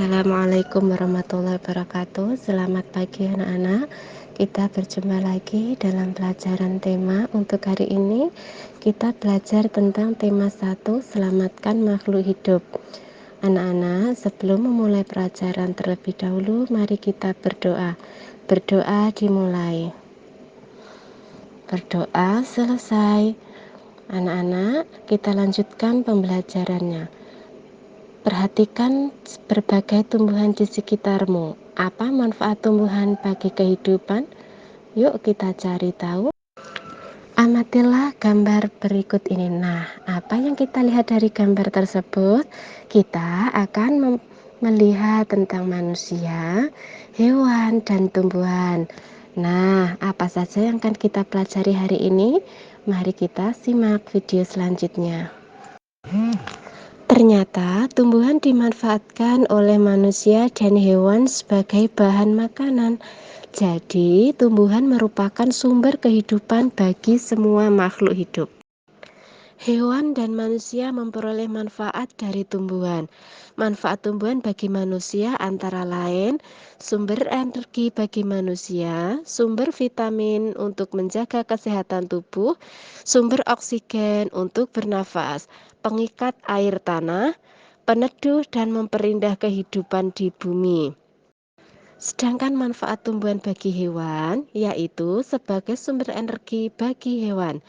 Assalamualaikum warahmatullahi wabarakatuh. Selamat pagi anak-anak. Kita berjumpa lagi dalam pelajaran tema. Untuk hari ini kita belajar tentang tema 1, selamatkan makhluk hidup. Anak-anak, sebelum memulai pelajaran terlebih dahulu, mari kita berdoa. Berdoa dimulai. Berdoa selesai. Anak-anak, kita lanjutkan pembelajarannya. Perhatikan berbagai tumbuhan di sekitarmu. Apa manfaat tumbuhan bagi kehidupan? Yuk kita cari tahu. Amatilah gambar berikut ini. Nah, apa yang kita lihat dari gambar tersebut? Kita akan melihat tentang manusia, hewan, dan tumbuhan. Nah, apa saja yang akan kita pelajari hari ini? Mari kita simak video selanjutnya. Ternyata tumbuhan dimanfaatkan oleh manusia dan hewan sebagai bahan makanan. Jadi, tumbuhan merupakan sumber kehidupan bagi semua makhluk hidup. Hewan dan manusia memperoleh manfaat dari tumbuhan. Manfaat tumbuhan bagi manusia antara lain sumber energi bagi manusia, sumber vitamin untuk menjaga kesehatan tubuh, sumber oksigen untuk bernafas, pengikat air tanah, peneduh dan memperindah kehidupan di bumi. Sedangkan manfaat tumbuhan bagi hewan yaitu sebagai sumber energi bagi hewan.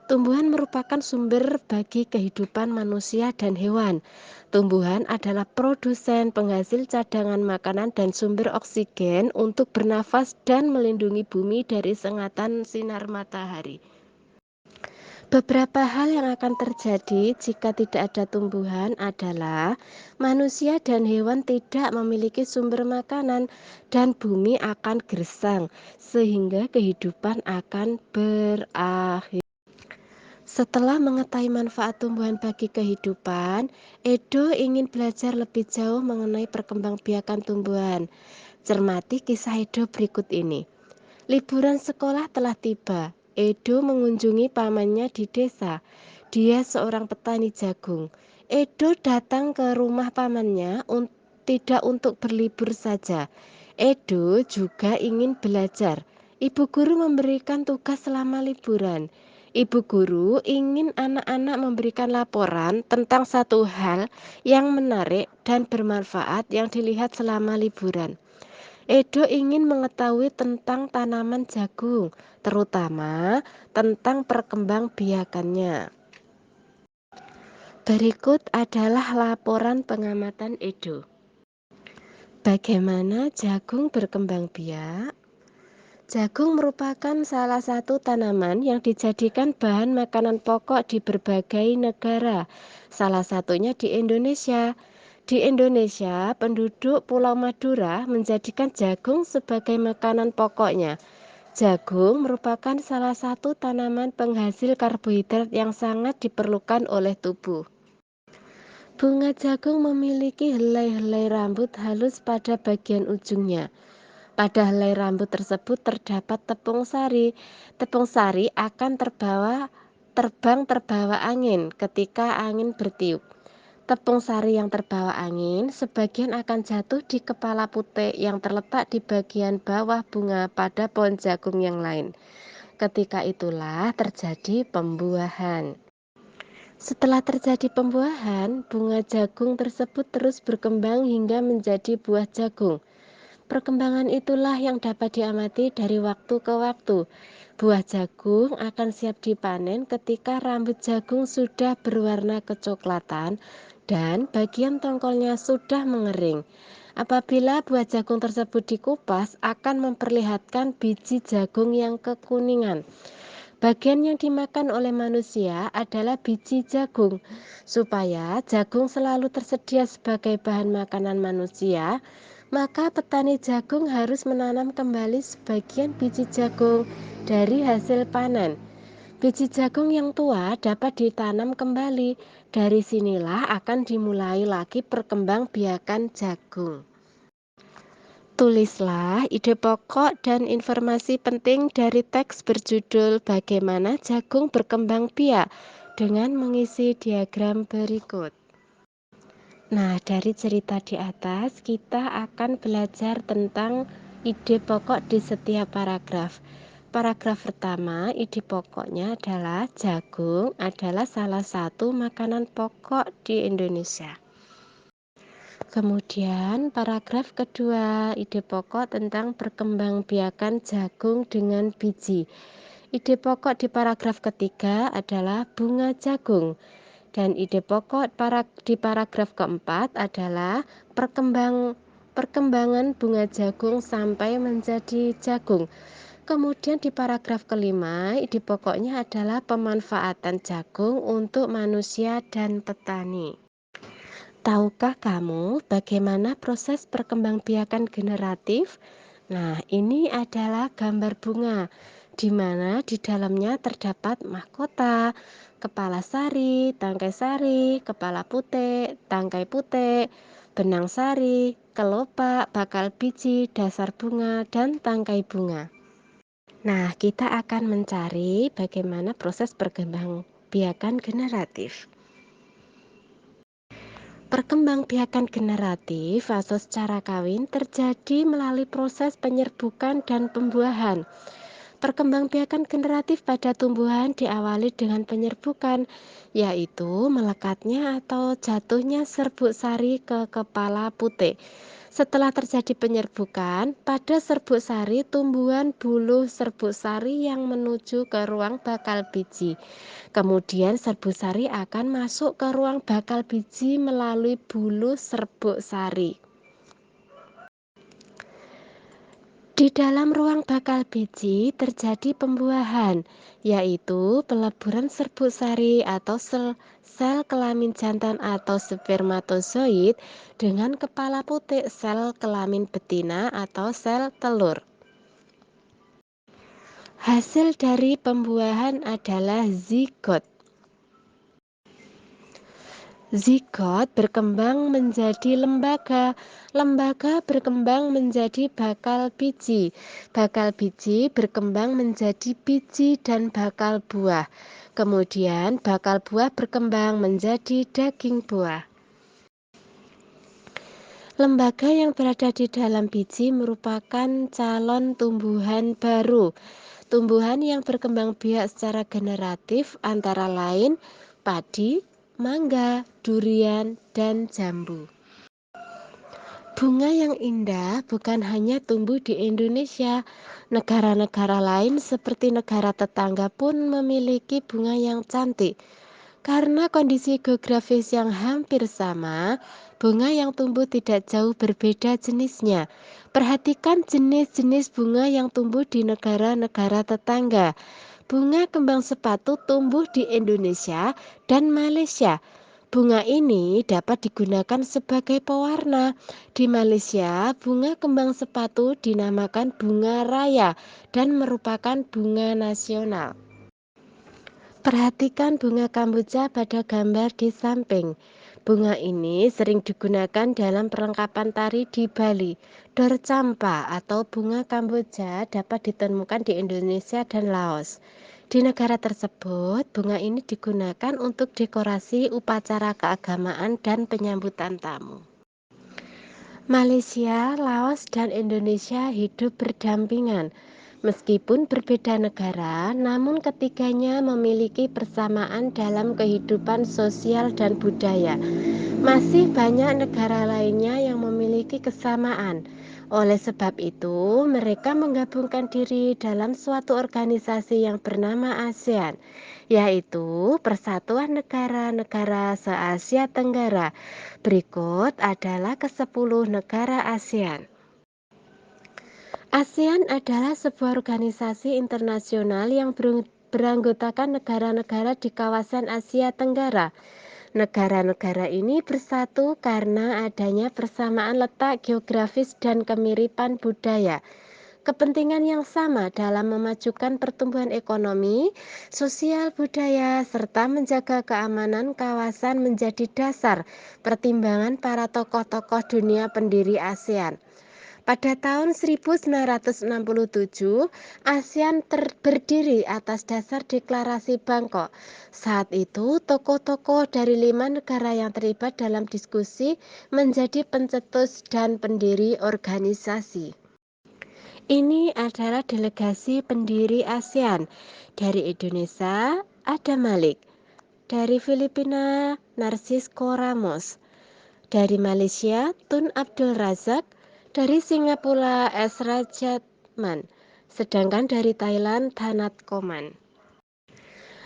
Tumbuhan merupakan sumber bagi kehidupan manusia dan hewan. Tumbuhan adalah produsen penghasil cadangan makanan dan sumber oksigen untuk bernafas dan melindungi bumi dari sengatan sinar matahari. Beberapa hal yang akan terjadi jika tidak ada tumbuhan adalah manusia dan hewan tidak memiliki sumber makanan dan bumi akan gersang sehingga kehidupan akan berakhir. Setelah mengetahui manfaat tumbuhan bagi kehidupan, Edo ingin belajar lebih jauh mengenai perkembangbiakan tumbuhan. Cermati kisah Edo berikut ini. Liburan sekolah telah tiba. Edo mengunjungi pamannya di desa. Dia seorang petani jagung. Edo datang ke rumah pamannya tidak untuk berlibur saja. Edo juga ingin belajar. Ibu guru memberikan tugas selama liburan. Ibu guru ingin anak-anak memberikan laporan tentang satu hal yang menarik dan bermanfaat yang dilihat selama liburan. Edo ingin mengetahui tentang tanaman jagung, terutama tentang perkembangbiakannya. Berikut adalah laporan pengamatan Edo. Bagaimana jagung berkembang biak? Jagung merupakan salah satu tanaman yang dijadikan bahan makanan pokok di berbagai negara, salah satunya di Indonesia. Di Indonesia, penduduk Pulau Madura menjadikan jagung sebagai makanan pokoknya. Jagung merupakan salah satu tanaman penghasil karbohidrat yang sangat diperlukan oleh tubuh. Bunga jagung memiliki helai-helai rambut halus pada bagian ujungnya. Pada helai rambut tersebut terdapat tepung sari. Tepung sari akan terbang terbawa angin ketika angin bertiup. Tepung sari yang terbawa angin sebagian akan jatuh di kepala putek yang terletak di bagian bawah bunga pada pohon jagung yang lain. Ketika itulah terjadi pembuahan. Setelah terjadi pembuahan, bunga jagung tersebut terus berkembang hingga menjadi buah jagung. Perkembangan itulah yang dapat diamati dari waktu ke waktu. Buah jagung akan siap dipanen ketika rambut jagung sudah berwarna kecoklatan dan bagian tongkolnya sudah mengering. Apabila buah jagung tersebut dikupas, akan memperlihatkan biji jagung yang kekuningan. Bagian yang dimakan oleh manusia adalah biji jagung. Supaya jagung selalu tersedia sebagai bahan makanan manusia, maka petani jagung harus menanam kembali sebagian biji jagung dari hasil panen. Biji jagung yang tua dapat ditanam kembali. Dari sinilah akan dimulai lagi perkembangbiakan jagung. Tulislah ide pokok dan informasi penting dari teks berjudul Bagaimana Jagung Berkembang Biak dengan mengisi diagram berikut. Nah, dari cerita di atas, kita akan belajar tentang ide pokok di setiap paragraf. Paragraf pertama, ide pokoknya adalah jagung adalah salah satu makanan pokok di Indonesia. Kemudian, paragraf kedua, ide pokok tentang perkembangbiakan jagung dengan biji. Ide pokok di paragraf ketiga adalah bunga jagung. Dan ide pokok di paragraf keempat adalah perkembangan bunga jagung sampai menjadi jagung. Kemudian di paragraf kelima, ide pokoknya adalah pemanfaatan jagung untuk manusia dan petani. Tahukah kamu bagaimana proses perkembangbiakan generatif? Nah, ini adalah gambar bunga, di mana di dalamnya terdapat mahkota, kepala sari, kepala putek, tangkai putek, benang sari, kelopak, bakal biji, dasar bunga, dan tangkai bunga. Nah, kita akan mencari bagaimana proses perkembangbiakan generatif. Perkembangbiakan generatif atau secara kawin terjadi melalui proses penyerbukan dan pembuahan. Perkembangbiakan generatif pada tumbuhan diawali dengan penyerbukan, yaitu melekatnya atau jatuhnya serbuk sari ke kepala putek. Setelah terjadi penyerbukan, pada serbuk sari tumbuhan buluh serbuk sari yang menuju ke ruang bakal biji. Kemudian serbuk sari akan masuk ke ruang bakal biji melalui buluh serbuk sari. Di dalam ruang bakal biji terjadi pembuahan, yaitu peleburan serbuk sari atau sel kelamin jantan atau spermatozoid dengan kepala putik sel kelamin betina atau sel telur. Hasil dari pembuahan adalah zigot. Zigot berkembang menjadi lembaga, lembaga berkembang menjadi bakal biji, bakal biji berkembang menjadi biji dan bakal buah. Kemudian bakal buah berkembang menjadi daging buah. Lembaga yang berada di dalam biji merupakan calon tumbuhan baru. Tumbuhan yang berkembang biak secara generatif antara lain padi, mangga, durian, dan jambu. Bunga yang indah bukan hanya tumbuh di Indonesia. Negara-negara lain seperti negara tetangga pun memiliki bunga yang cantik. Karena kondisi geografis yang hampir sama, bunga yang tumbuh tidak jauh berbeda jenisnya. Perhatikan jenis-jenis bunga yang tumbuh di negara-negara tetangga. Bunga kembang sepatu tumbuh di Indonesia dan Malaysia. Bunga ini dapat digunakan sebagai pewarna. Di Malaysia, bunga kembang sepatu dinamakan bunga raya dan merupakan bunga nasional. Perhatikan bunga kamboja pada gambar di samping. Bunga ini sering digunakan dalam perlengkapan tari di Bali. Dorcampa atau bunga kamboja dapat ditemukan di Indonesia dan Laos. Di negara tersebut, bunga ini digunakan untuk dekorasi upacara keagamaan dan penyambutan tamu. Malaysia, Laos, dan Indonesia hidup berdampingan. Meskipun berbeda negara, namun ketiganya memiliki persamaan dalam kehidupan sosial dan budaya. Masih banyak negara lainnya yang memiliki kesamaan. Oleh sebab itu, mereka menggabungkan diri dalam suatu organisasi yang bernama ASEAN, yaitu Persatuan Negara-Negara se-Asia Tenggara. Berikut adalah ke-10 negara ASEAN. ASEAN adalah sebuah organisasi internasional yang beranggotakan negara-negara di kawasan Asia Tenggara. Negara-negara ini bersatu karena adanya persamaan letak geografis dan kemiripan budaya. Kepentingan yang sama dalam memajukan pertumbuhan ekonomi, sosial budaya, serta menjaga keamanan kawasan menjadi dasar pertimbangan para tokoh-tokoh dunia pendiri ASEAN. Pada tahun 1967, ASEAN berdiri atas dasar Deklarasi Bangkok. Saat itu, tokoh-tokoh dari 5 negara yang terlibat dalam diskusi menjadi pencetus dan pendiri organisasi. Ini adalah delegasi pendiri ASEAN. Dari Indonesia, ada Malik. Dari Filipina, Narcisco Ramos. Dari Malaysia, Tun Abdul Razak. Dari Singapura, Esra Jatman. Sedangkan dari Thailand, Thanat Koman.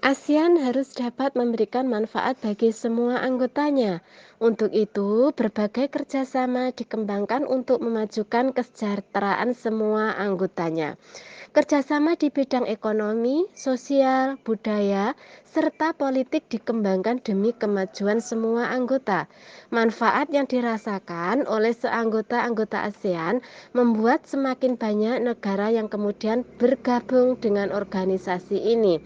ASEAN harus dapat memberikan manfaat bagi semua anggotanya. Untuk itu, berbagai kerjasama dikembangkan untuk memajukan kesejahteraan semua anggotanya. Kerjasama di bidang ekonomi, sosial, budaya, serta politik dikembangkan demi kemajuan semua anggota. Manfaat yang dirasakan oleh seanggota-anggota ASEAN membuat semakin banyak negara yang kemudian bergabung dengan organisasi ini.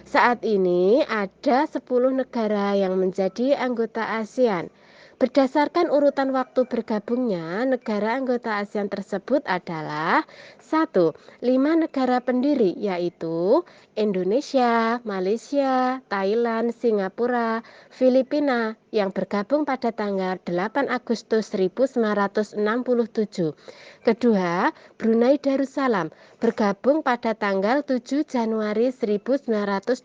Saat ini ada 10 negara yang menjadi anggota ASEAN. Berdasarkan urutan waktu bergabungnya, negara anggota ASEAN tersebut adalah 1. 5 negara pendiri yaitu Indonesia, Malaysia, Thailand, Singapura, Filipina yang bergabung pada tanggal 8 Agustus 1967. Kedua, Brunei Darussalam bergabung pada tanggal 7 Januari 1984.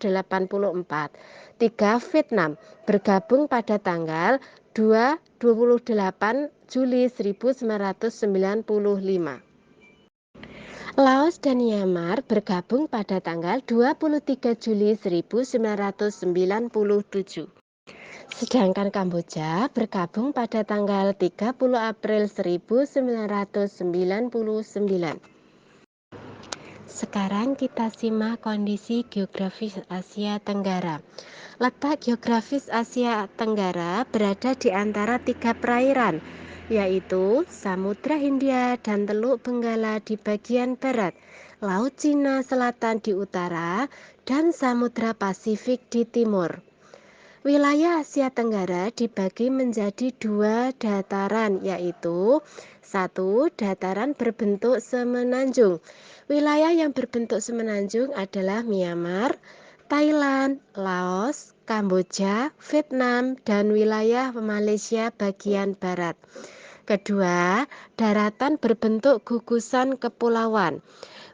Tiga, Vietnam bergabung pada tanggal 28 Juli 1995. Laos dan Myanmar bergabung pada tanggal 23 Juli 1997. Sedangkan Kamboja bergabung pada tanggal 30 April 1999. Sekarang kita simak kondisi geografis Asia Tenggara. Letak geografis Asia Tenggara berada di antara 3 perairan, yaitu Samudra Hindia dan Teluk Benggala di bagian barat, Laut Cina Selatan di utara, dan Samudra Pasifik di timur. Wilayah Asia Tenggara dibagi menjadi 2 dataran, yaitu 1. Dataran berbentuk semenanjung. Wilayah yang berbentuk semenanjung adalah Myanmar, Thailand, Laos, Kamboja, Vietnam, dan wilayah Malaysia bagian barat. Kedua, daratan berbentuk gugusan kepulauan.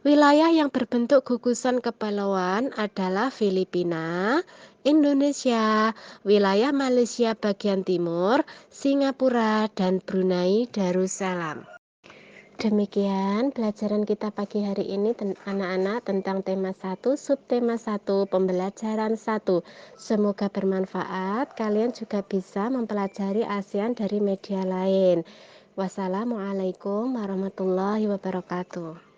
Wilayah yang berbentuk gugusan kepulauan adalah Filipina, Indonesia, wilayah Malaysia bagian timur, Singapura, dan Brunei Darussalam. Demikian pelajaran kita pagi hari ini anak-anak tentang tema 1, subtema 1, pembelajaran 1. Semoga bermanfaat. Kalian juga bisa mempelajari ASEAN dari media lain. Wassalamualaikum warahmatullahi wabarakatuh.